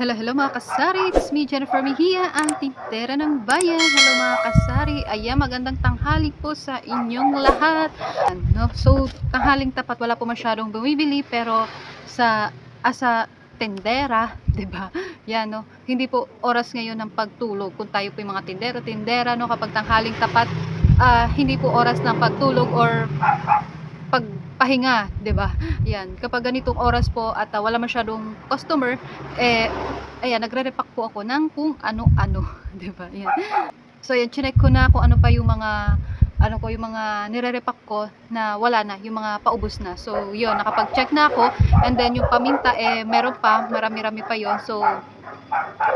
Hello, hello mga kasari. It's me, Jennifer Mejia, ang tindera ng bayan. Hello mga kasari. Ayan, magandang tanghali po sa inyong lahat. So, tanghaling tapat, wala po masyadong bumibili, pero sa tindera, 'di ba? Yan, no. Hindi po oras ngayon ng pagtulog. Kung tayo po yung mga tindera, no, kapag tanghaling tapat, hindi po oras ng pagtulog or pagpahinga, 'di ba? Yan, kapag ganitong oras po at wala masyadong customer, ayan, nagre-repack po ako ng kung ano-ano, 'di ba? Yan. So, yan, chinek ko na kung ano pa yung mga yung mga nire-repack ko na wala na, yung mga paubos na. So, yun, nakapag-check na ako, and then yung paminta meron pa, marami-rami pa yon. So,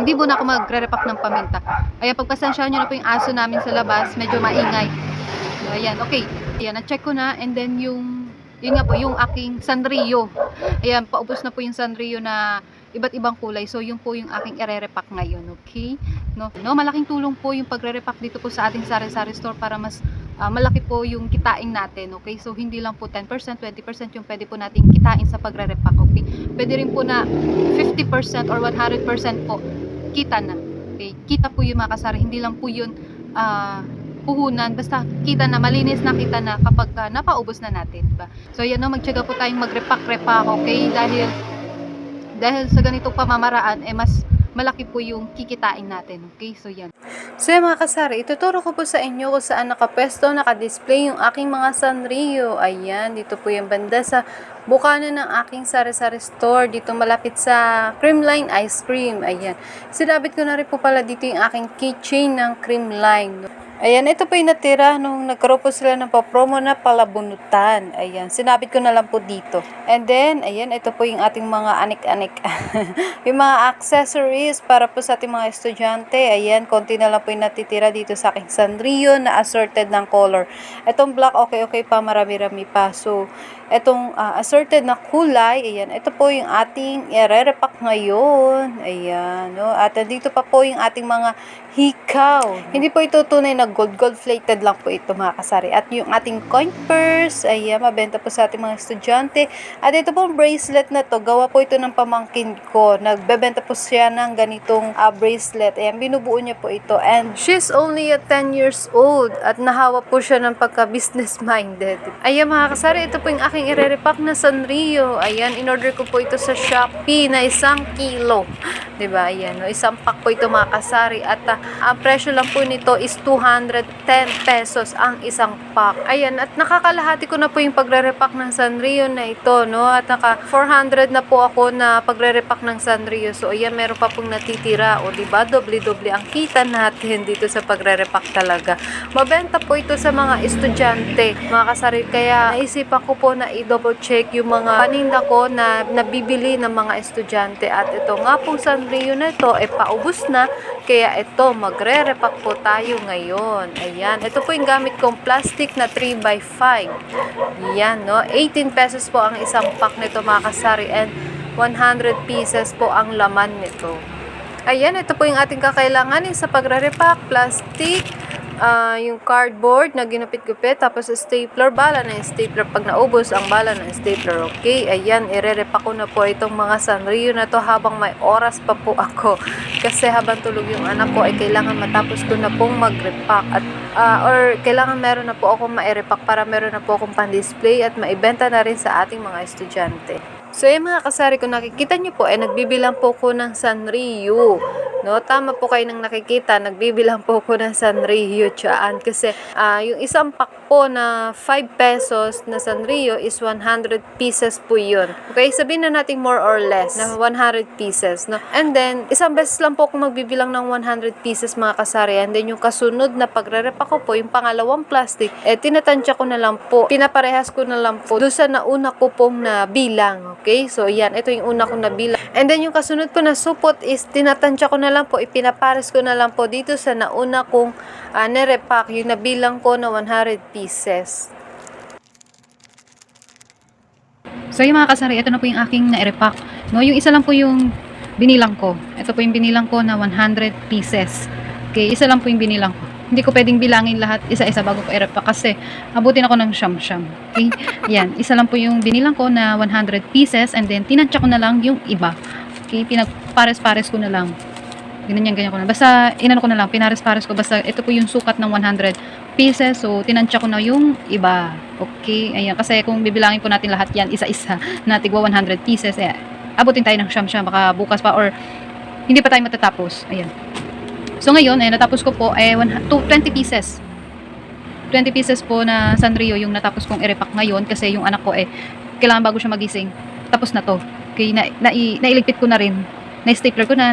hindi muna ako magre-repack ng paminta. Ayan, pagpasensyahan nyo na po yung aso namin sa labas, medyo maingay. Ayan, okay. Ayan, na-check ko na, and then yun nga po, yung aking Sanrio. Ayan, paubos na po yung Sanrio na iba't ibang kulay. So, yun po yung aking ire-repack ngayon, okay? No, malaking tulong po yung pagre-repack dito po sa ating sari-sari store para mas malaki po yung kitain natin, okay? So, hindi lang po 10%, 20% yung pwede po nating kitain sa pagre-repack, okay? Pwede rin po na 50% or 100% po kita na, okay? Kita po yung mga kasari, hindi lang po yun puhunan, basta kita na, malinis na kita na kapag napaubos na natin, diba? So, yan, no, magtyaga po tayong mag-repack-repack, okay? Dahil sa ganitong pamamaraan, mas malaki po yung kikitain natin, okay? So, yan. So, mga kasari, ituturo ko po sa inyo kung saan nakapwesto, nakadisplay yung aking mga Sanrio. Ayan, dito po yung banda sa bukana ng aking sari-sari store. Dito malapit sa Creamline Ice Cream. Ayan. Sinabit ko na rin po pala dito yung aking keychain ng Creamline. Ayan, ito po yung natira nung nagkaroon po sila ng papromo na palabunutan. Ayan, sinabit ko na lang po dito. And then, ayan, ito po yung ating mga anik-anik. Yung mga accessories para po sa ating mga estudyante. Ayan, konti na lang po yung natitira dito sa aking Sanrio na assorted ng color. Itong black, okay pa, marami-rami pa. So, itong assorted na kulay, ayan, ito po yung ating i-repack ngayon. Ayan, no? At dito pa po yung ating mga hikaw. Hindi po ito tunay na gold plated lang po ito, mga kasari. At yung ating coin purse, ayan, mabenta po sa ating mga estudyante. At ito pong bracelet na to, gawa po ito ng pamangkin ko. Nagbebenta po siya ng ganitong bracelet. Ayan, binubuo niya po ito. And she's only 10 years old. At nahawa po siya ng pagka-business minded. Ayan, mga kasari, ito po yung aking i-repack na Sanrio. Ayan, in-order ko po ito sa Shopee na 1 kilo. Diba? Ayan, no? Isang pack po ito, mga kasari. At ang presyo lang po nito is 210 pesos ang isang pack. Ayan, at nakakalahati ko na po yung pagre-repack ng Sanrio na ito, no? At naka 400 na po ako na pagre-repack ng Sanrio. So, ayan, meron pa pong natitira. O, diba? Doble-doble ang kita natin dito sa pagre-repack talaga. Mabenta po ito sa mga estudyante, mga kasari. Kaya, naisipan ko po na i-double check yung mga paninda ko na nabibili ng mga estudyante. At ito nga pong Sanrio na ito, paubos na. Kaya ito, magre-repack po tayo ngayon. Ayan. Ito po yung gamit kong plastic na 3x5. Ayan, no? 18 pesos po ang isang pack nito, mga kasari. And 100 pieces po ang laman nito. Ayan, ito po yung ating kakailanganin sa pagre-repack. Plastic, yung cardboard na ginupit-gupit, tapos stapler, bala ng stapler pag naubos ang bala ng stapler, okay? Ayan, ire-repack ko na po itong mga Sanrio na to habang may oras pa po ako, kasi habang tulog yung anak ko ay kailangan matapos ko na pong mag-repack at or kailangan meron na po akong ma-repack para meron na po akong pan-display at maibenta na rin sa ating mga estudyante. So, yung mga kasari, kung nakikita nyo po, nagbibilang po ko ng Sanrio. No, tama po kayo nang nakikita, nagbibilang po ko ng Sanrio tsaan. Kasi, yung isang pack po na 5 pesos na Sanrio is 100 pieces po yun. Okay, sabihin na natin more or less na 100 pieces. No? And then, isang beses lang po ako magbibilang ng 100 pieces, mga kasari. And then, yung kasunod na pagre-repack ko po, yung pangalawang plastic, tinatansya ko na lang po, pinaparehas ko na lang po doon sa nauna ko pong nabilang. Okay, so yan, ito yung una kong nabilang. And then yung kasunod ko na supot is tinatansya ko na lang po, ipinapares ko na lang po dito sa nauna kong nirepack, yung nabilang ko na 100 pieces. So yung mga kasari, ito na po yung aking na-repack. No, yung isa lang po yung binilang ko. Ito po yung binilang ko na 100 pieces. Okay, isa lang po yung binilang ko. Hindi ko pwedeng bilangin lahat isa-isa bago ko i-repack kasi abutin ako ng siyam-siyam. Okay? Yan, isa lang po yung binilang ko na 100 pieces and then tinansya ko na lang yung iba. Okay, pinapares-pares ko na lang. Ganyan ko na. Basta, inano ko na lang, pinares-pares ko. Basta, ito po yung sukat ng 100 pieces. So, tinansya ko na yung iba. Okay, ayan. Kasi kung bibilangin po natin lahat yan, isa-isa, na tigwa 100 pieces, abutin tayo ng siyam-siyam, baka bukas pa, or hindi pa tayo matatapos. Ayan. So, ngayon, natapos ko po, 20 pieces. 20 pieces po na Sanrio yung natapos kong i-repack ngayon, kasi yung anak ko, kailangan bago siya magising. Tapos na to. Okay, nailigpit ko na rin. Na-stapler ko na,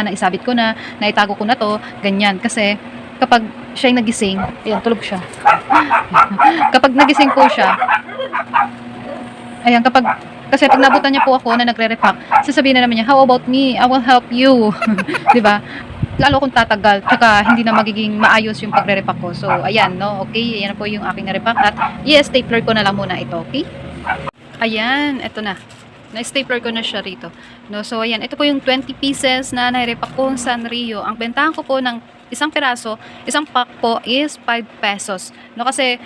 naisabit ko na, naitago ko na to, ganyan. Kasi, kapag siya yung nagising, ayan, tulog siya. Kapag nagising po siya, ayan, kasi pag nabutan niya po ako na nagre-repack, sasabihin na naman niya, how about me? I will help you. Diba? Lalo kung tatagal, tsaka hindi na magiging maayos yung pagre-repack ko. So, ayan, no? Okay, ayan po yung aking na-repack. At, stapler ko na lang muna ito, okay? Ayan, eto na. Na-stapler ko na siya rito. No, so, ayan. Ito po yung 20 pieces na nai-repack kong Sanrio. Ang bentahan ko po ng isang piraso, isang pack po is 5 pesos. No, kasi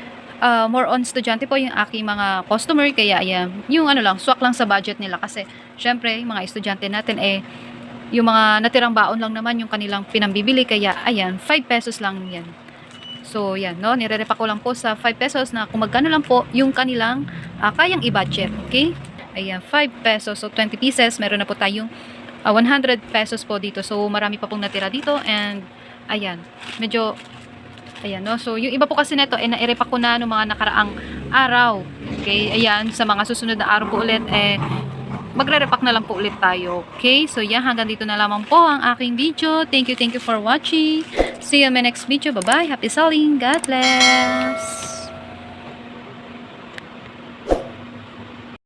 more on estudyante po yung aking mga customer. Kaya, ayan, yung swak lang sa budget nila. Kasi, syempre, yung mga estudyante natin, yung mga natirang baon lang naman yung kanilang pinambibili. Kaya, ayan, 5 pesos lang yan. So, yan, no? Nire-repack ko lang po sa 5 pesos na kung magkano lang po yung kanilang kayang i-budget. Okay? Ayan, 5 pesos. So, 20 pieces. Meron na po tayong 100 pesos po dito. So, marami pa pong natira dito. And, ayan, medyo, ayan, no? So, yung iba po kasi neto, na-repack ko na noong mga nakaraang araw. Okay? Ayan, sa mga susunod na araw po ulit, magre-repack na lang po ulit tayo. Okay? So, yan, hanggang dito na lamang po ang aking video. Thank you for watching. See you in my next video. Bye-bye. Happy selling. God bless.